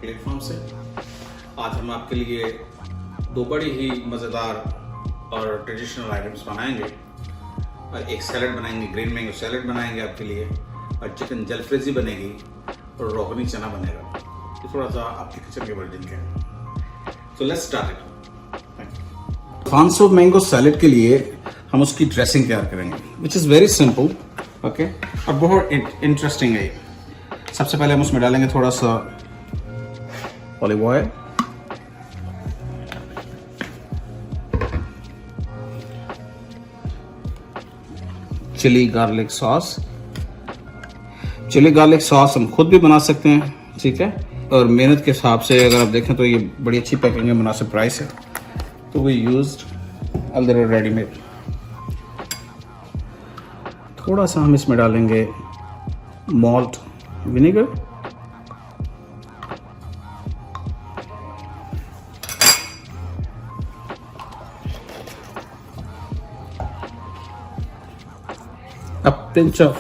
Platform से। आज हम आपके लिए दो बड़ी ही मज़ेदार और ट्रेडिशनल आइटम्स बनाएंगे और एक सैलड बनाएंगे, ग्रीन मैंगो सैलड बनाएंगे आपके लिए, और चिकन जलफ्रेजी बनेगी और रोगनी चना बनेगा। ये थोड़ा सा आपके किचन के वर्जन के हैं। So let's start it. Corns of mango salad के लिए हम उसकी ड्रेसिंग तैयार करेंगे, which is very simple, okay, और बहुत इंटरेस्टिंग है। सबसे पहले हम उसमें डालेंगे थोड़ा सा olive oil, chilli garlic sauce. Chilli garlic sauce हम खुद भी बना सकते हैं, ठीक है, और मेहनत के हिसाब से अगर आप देखें तो ये बड़ी अच्छी पैकिंग में मुनासिब प्राइस है, तो we used a little readymade. थोड़ा सा हम इसमें डालेंगे malt vinegar, a pinch of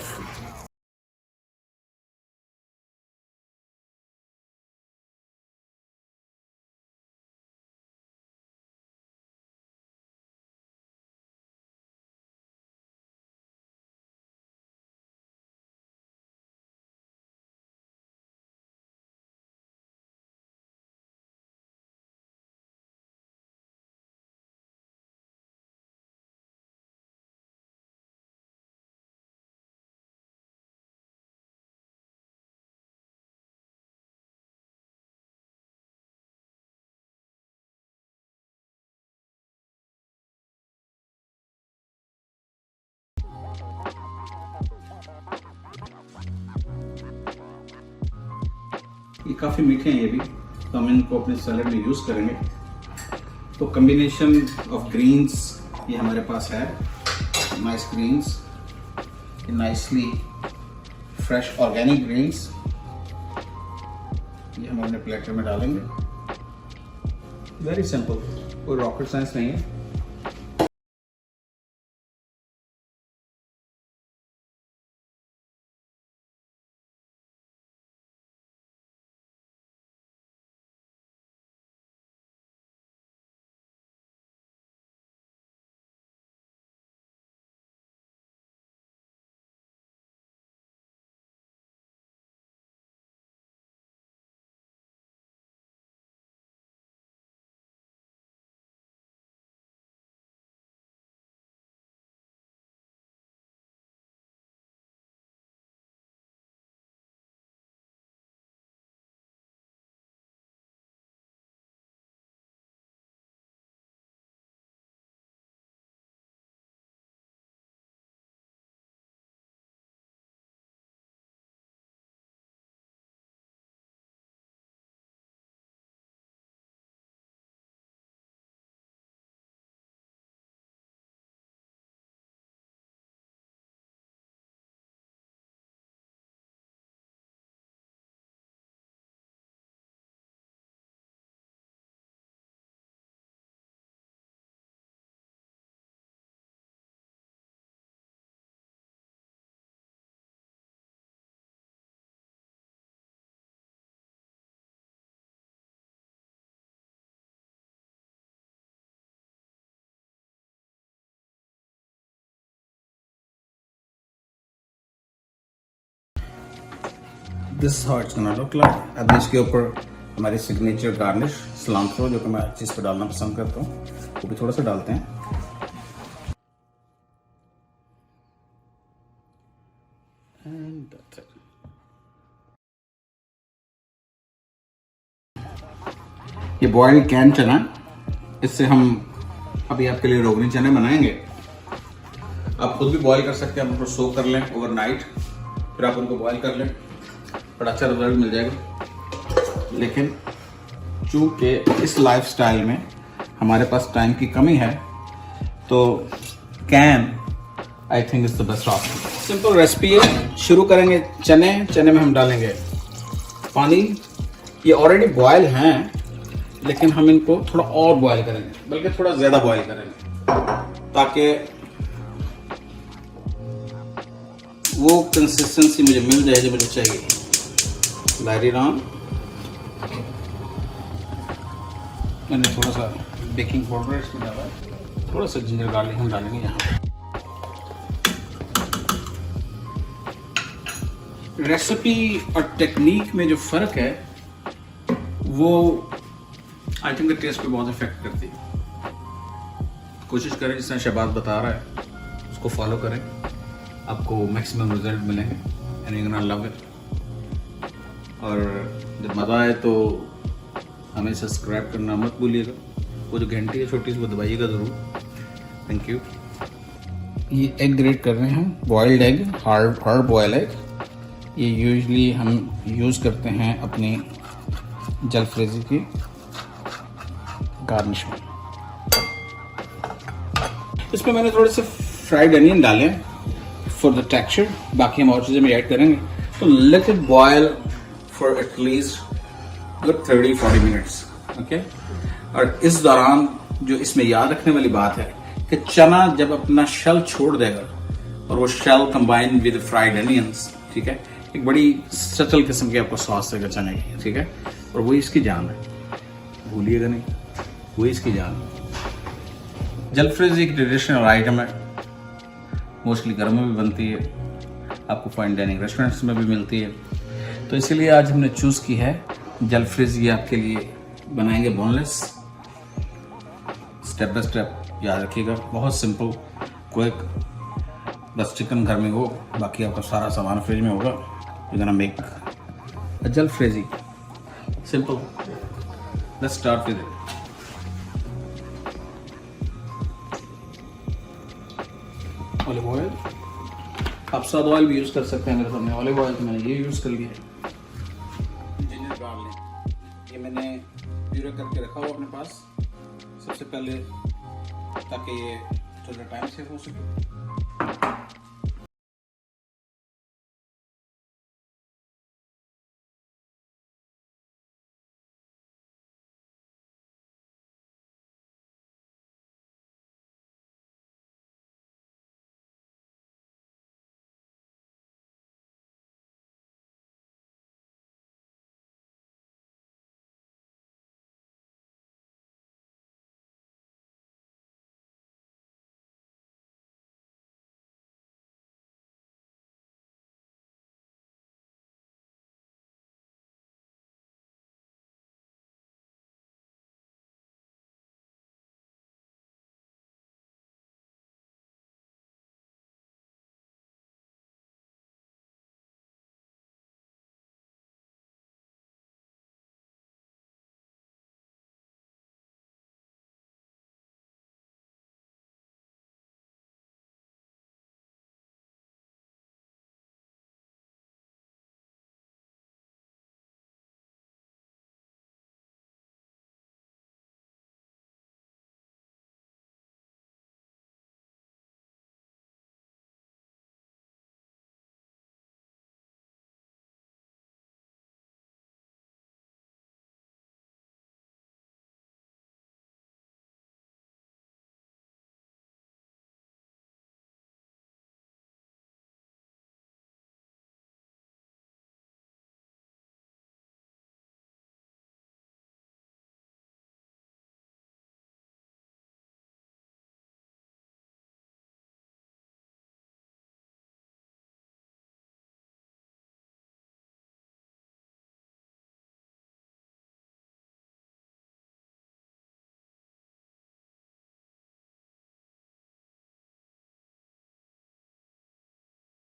ये काफ़ी मीठे हैं ये भी, तो हम इनको अपने सैलड में यूज़ करेंगे। तो कम्बिनेशन ऑफ ग्रीन्स ये हमारे पास है, nice greens, nicely fresh organic greens, ये हम अपने प्लेटर में डालेंगे। वेरी सिंपल, कोई रॉकेट साइंस नहीं है। This how it's gonna look like. अब इसके ऊपर हमारी सिग्नेचर गार्निश सिलांट्रो, जो कि मैं चीज़ पर डालना पसंद करता हूँ, वो भी थोड़ा सा डालते हैं। And that's it. ये बॉइल्ड कैन चना, इससे हम अभी आपके लिए रोगनी चने बनाएंगे। आप खुद भी बॉईल कर सकते हैं, आप उनको सोक कर लें ओवरनाइट, फिर आप उनको बॉईल कर लें, बड़ा अच्छा रिजल्ट मिल जाएगा। लेकिन चूँकि इस लाइफस्टाइल में हमारे पास टाइम की कमी है, तो can I think is the best option. Simple recipe है। शुरू करेंगे चने में हम डालेंगे पानी। ये ऑलरेडी बॉयल हैं, लेकिन हम इनको थोड़ा और बॉयल करेंगे, बल्कि थोड़ा ज़्यादा बॉयल करेंगे, ताकि वो कंसिस्टेंसी मुझे मिल जाए जो मुझे चाहिए। Light it on. मैंने थोड़ा सा बेकिंग पाउडर इसमें डाला है, थोड़ा सा जिंजर गार्लिक हम डालेंगे यहाँ पे। रेसिपी और टेक्निक में जो फ़र्क है वो आई थिंक टेस्ट पे बहुत इफेक्ट करती है। कोशिश करें जिस तरह शहबाज बता रहा है उसको फॉलो करें, आपको मैक्सिमम रिजल्ट मिलेंगे and you gonna love it. और जब मज़ा आए तो हमें सब्सक्राइब करना मत भूलिएगा, वो जो घंटी है छोटी सी वो दबाइएगा ज़रूर। Thank you. ये एग ग्रेट कर रहे हैं हम, boiled egg, hard boil egg. ये यूजुअली हम यूज़ करते हैं अपनी जलफ्रेजी की गार्निश में। इसमें मैंने थोड़े से फ्राइड अनियन डाले हैं फॉर द टेक्सचर, बाकी हम और चीज़ें भी ऐड करेंगे। तो let it boil for at least good 30-40 minutes, okay. और इस दौरान जो इसमें याद रखने वाली बात है कि चना जब अपना शल छोड़ देगा और वो शल कंबाइन विद फ्राइड अनियंस, ठीक है, एक बड़ी सटल किस्म की आपको सॉस देगा चने की, ठीक है। और वही इसकी जान है, भूलिएगा नहीं, वही इसकी जान है। जलफ्रेजी एक ट्रेडिशनल आइटम है, मोस्टली घरों में भी बनती है, आपको फाइन डाइनिंग रेस्टोरेंट्स में भी मिलती है। तो इसीलिए आज हमने चूज़ की है जलफ्रेजी आपके लिए बनाएंगे बोनलेस। स्टेप बाय स्टेप याद रखिएगा, बहुत सिंपल क्विक। बस चिकन घर में हो, बाकी आपका सारा सामान फ्रिज में होगा। You gonna make a jalfrezi, simple. Let's start with it. Olive oil, आप सादा ऑयल भी यूज़ कर सकते हैं, मेरे सामने ऑलिव ऑयल तो मैंने ये यूज़ कर लिया है। जिंजर गार्लिक ये मैंने प्यूरे करके रखा हुआ अपने पास सबसे पहले, ताकि ये थोड़ा टाइम सेव हो सके।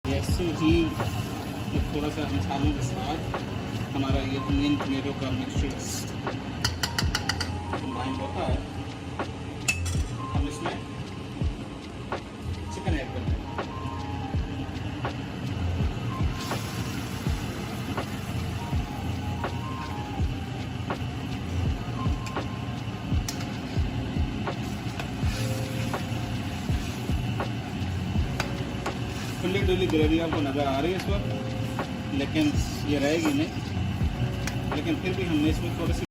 ऐसे ही थोड़ा सा मसालों के साथ हमारा ये अनियन टमेटो का मिक्सचर कंबाइन होता है, हम इसमें चिकन ऐड करते हैं। खुली डुली ग्रेवी आपको नज़र आ रही है इस वक्त, लेकिन ये रहेगी नहीं, लेकिन फिर भी हमने इसमें थोड़ी सी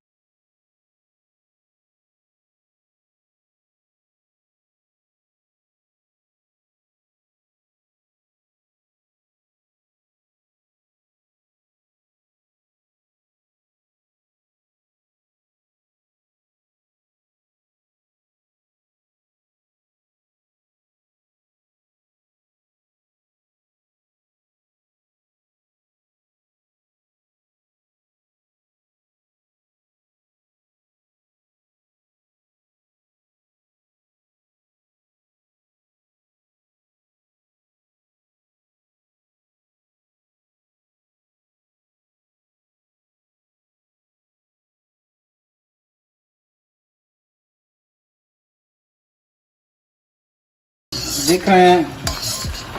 देख रहे हैं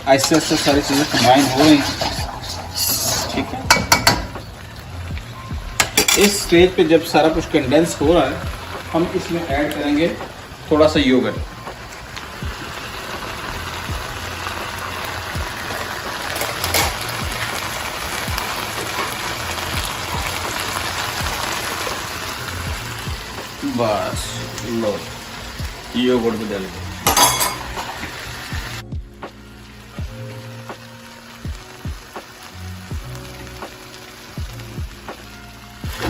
आहिस्ते आहिस्ते सारी चीज़ें कंबाइन हो रही हैं। ठीक है, इस स्टेज पे जब सारा कुछ कंडेंस हो रहा है, हम इसमें ऐड करेंगे थोड़ा सा योगर्ट। बस लो, योगर्ट भी डाल दो।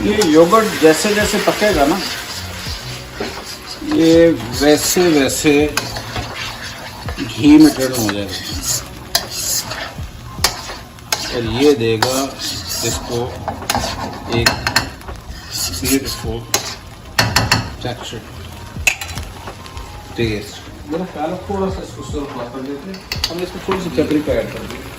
ये योगर्ट जैसे जैसे पकेगा ना, ये वैसे वैसे घी में टर्न हो जाएगा और ये देगा इसको एक ब्यूटीफुल टेक्सचर, टेस्ट। मेरा ख्याल है थोड़ा सा इसको सर्व कर देते हैं, हम इसको थोड़ी सी पेपरिका ऐड कर देंगे।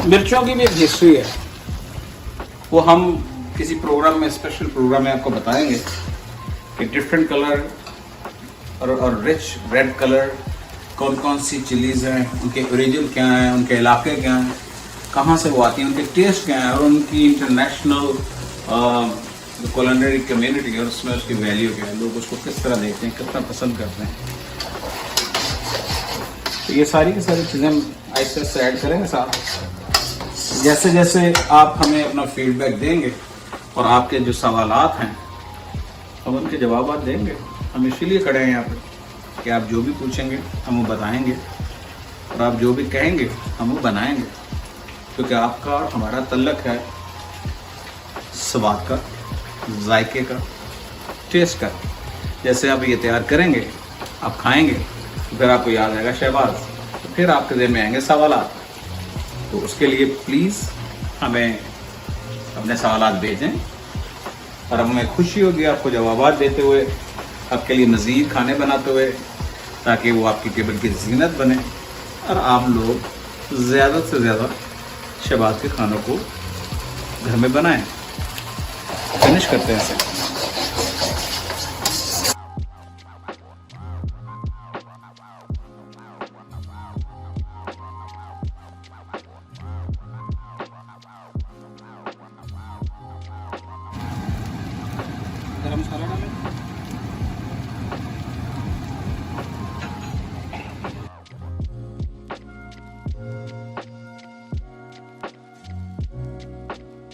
मिर्चों की भी एक हिस्ट्री है, वो हम किसी प्रोग्राम में, स्पेशल प्रोग्राम में आपको बताएंगे कि डिफरेंट कलर और रिच रेड कलर कौन कौन सी चिलीज़ हैं, उनके ओरिजिन क्या हैं, उनके इलाके क्या हैं, कहाँ से वो आती हैं, उनके टेस्ट क्या हैं और उनकी इंटरनेशनल कुलिनरी कम्युनिटी है, उसमें उसकी वैल्यू क्या है, लोग उसको किस तरह देखते हैं, कितना पसंद करते हैं। तो ये सारी की सारी चीज़ें हम आहिस्ते आहिस्ते ऐड करेंगे साथ। जैसे जैसे आप हमें अपना फीडबैक देंगे और आपके जो सवालात हैं हम उनके जवाब देंगे। हम इसीलिए खड़े हैं यहाँ पे कि आप जो भी पूछेंगे हम वो बताएंगे और आप जो भी कहेंगे हम वो बनाएंगे, क्योंकि आपका और हमारा तल्लक है स्वाद का, जायके का, टेस्ट का। जैसे आप ये तैयार करेंगे, आप खाएंगे, तो फिर आपको याद आएगा शहबाज, तो फिर आपके ज़हन में आएंगे सवालात। तो उसके लिए प्लीज़ हमें अपने सवालात भेजें और हमें खुशी होगी आपको जवाब देते हुए, आपके लिए मज़ीद खाने बनाते हुए, ताकि वो आपकी टेबल की ज़ीनत बने और आप लोग ज़्यादा से ज़्यादा शहबाज के खानों को घर में बनाएं। फिनिश करते हैं इसे। गरम मसाला डालें,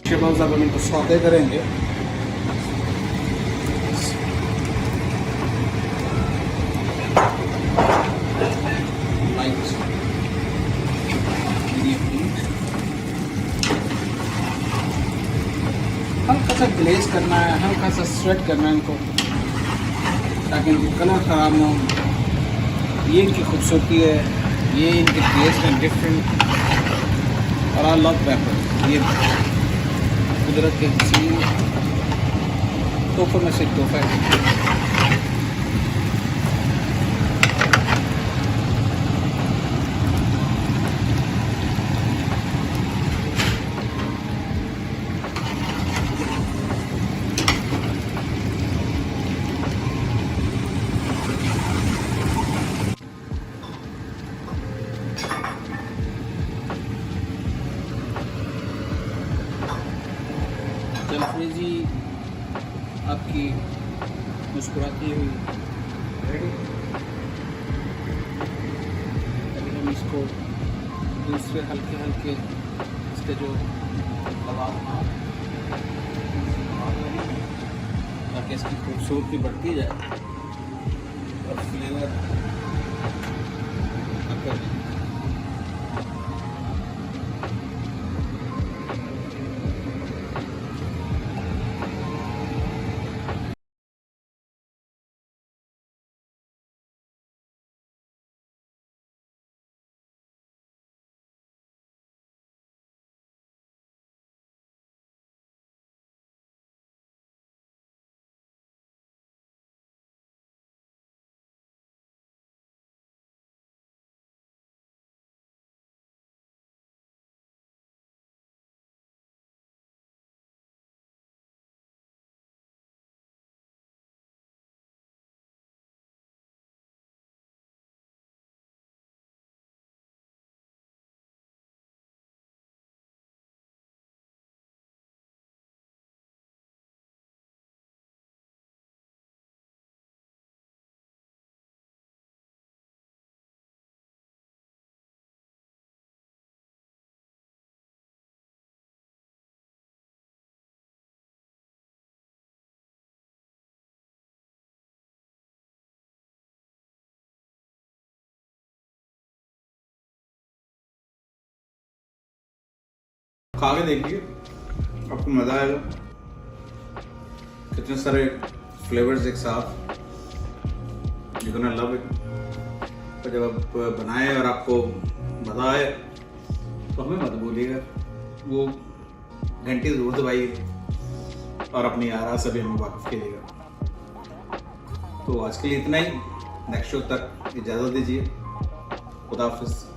शहबाज अब हम इनको सौते करेंगे। हल्का सा ग्लेज करना है, हल्का सा स्वेट करना है इनको, ताकि इनकी कलर ख़राब ना हो। ये इनकी खूबसूरती है, ये इनके टेस्ट हैं डिफरेंट। और आई लव पेपर, ये कुदरत के हसीन तोहफों में से तोहफा है। जलफ्रेजी आपकी मुस्कुराती हुई रेडी। अभी हम इसको दूसरे हल्के हल्के इसके जो दबाव ताकि इसकी खूबसूरती बढ़ती जाए और फ्लेवर आपका खा के देखिए, आपको मज़ा आएगा। कितने सारे फ्लेवर्स एक साथ, यू गोना लव इट। और जब आप बनाए और आपको मज़ा आए तो हमें मत बोलिएगा, वो घंटी ज़रूर दबाइए और अपनी आरा से भी हमें वाकिफ़ कीजिएगा। तो आज के लिए इतना ही, नेक्स्ट शो तक इजाज़त दीजिए। खुदा हाफिज़।